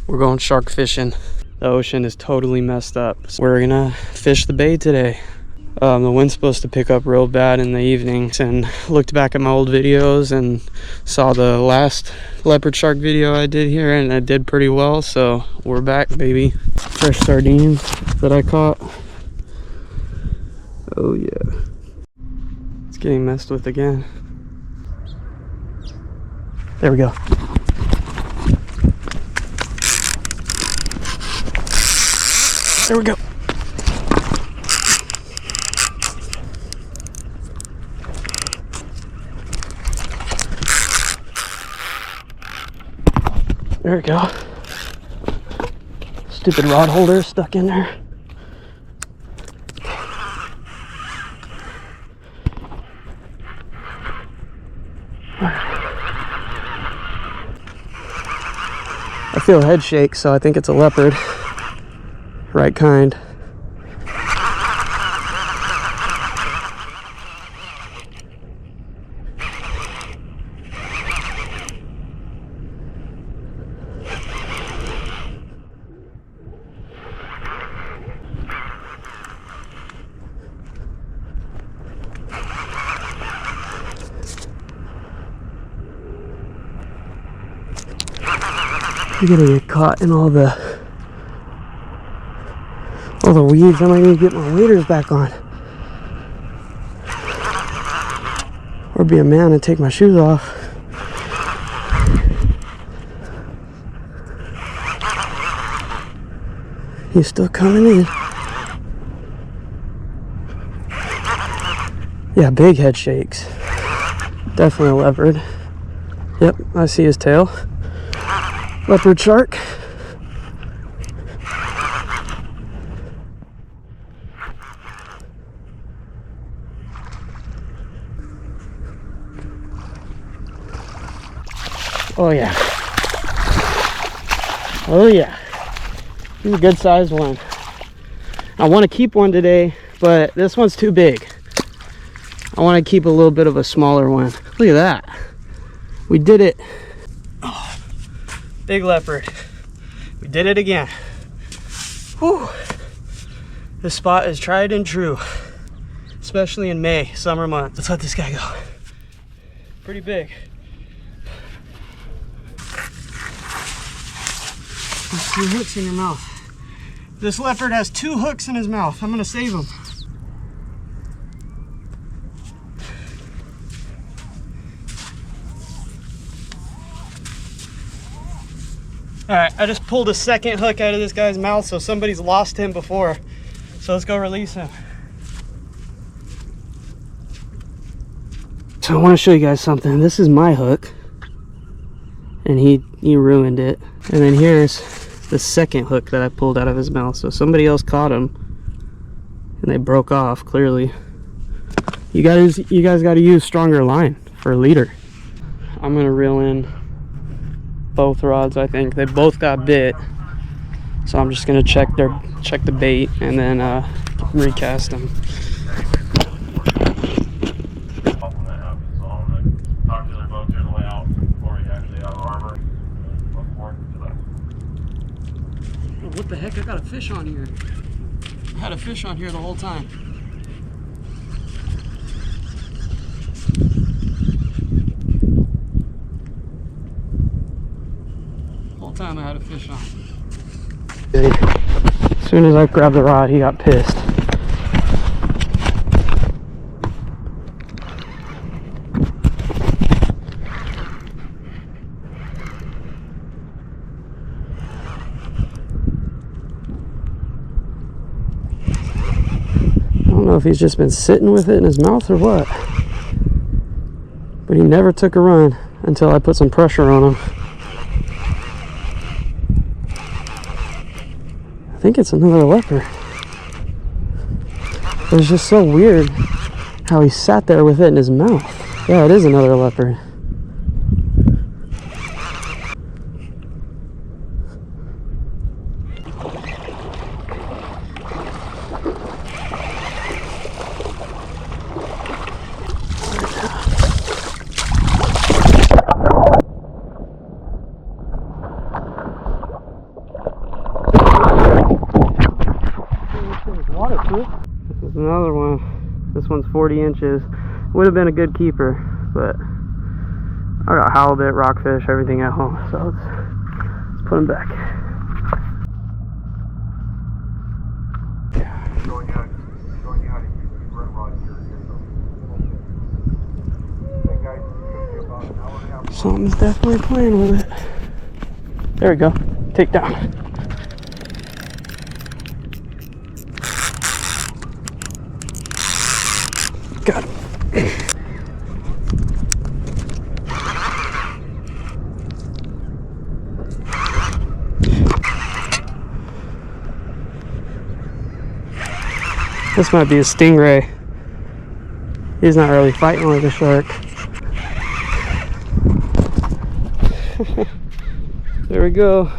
We're going shark fishing. The ocean is totally messed up. So we're gonna fish the bay today. The wind's supposed to pick up real bad in the evenings, and looked back at my old videos and saw the last leopard shark video I did here, and I did pretty well, so we're back, baby. Fresh sardines that I caught. Oh yeah. It's getting messed with again. There we go. There we go. There we go. Stupid rod holder stuck in there. I feel head shake, so I think it's a leopard. Right kind. You're gonna get caught in all the weeds. I might need to get my waders back on, or be a man and take my shoes off. He's still coming in. Yeah, big head shakes. Definitely a leopard. Yep, I see his tail. Leopard shark. Oh yeah. Oh yeah. He's a good sized one. I want to keep one today, but this one's too big. I want to keep a little bit of a smaller one. Look at that. We did it. Oh, big leopard. We did it again. Whew. This spot is tried and true, especially in May, summer months. Let's let this guy go. Pretty big. There's 2 hooks in your mouth. This leopard has 2 hooks in his mouth. I'm gonna save him. All right, I just pulled a second hook out of this guy's mouth, so somebody's lost him before. So let's go release him. So I want to show you guys something. This is my hook, and he ruined it. And then here's the second hook that I pulled out of his mouth. So somebody else caught him, and they broke off. Clearly, you guys got to use stronger line for a leader. I'm gonna reel in both rods. I think they both got bit, so I'm just gonna check the bait and then recast them. What the heck? I got a fish on here. I had a fish on here the whole time. Time I had a fish on. As soon as I grabbed the rod, he got pissed. I don't know if he's just been sitting with it in his mouth or what, but he never took a run until I put some pressure on him. I think it's another leopard. It was just so weird how he sat there with it in his mouth. Yeah, it is another leopard. another one. This one's 40 inches. Would have been a good keeper, but I got halibut, rockfish, everything at home, so let's put them back. Something's definitely playing with it. There we go. Take down. Got it. This might be a stingray. He's not really fighting like a shark. There we go.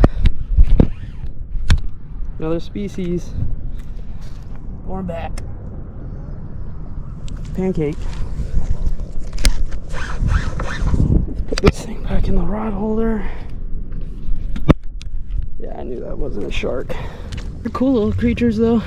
Another species. Going back. Pancake. Let's put this thing back in the rod holder. Yeah, I knew that wasn't a shark. They're cool little creatures though.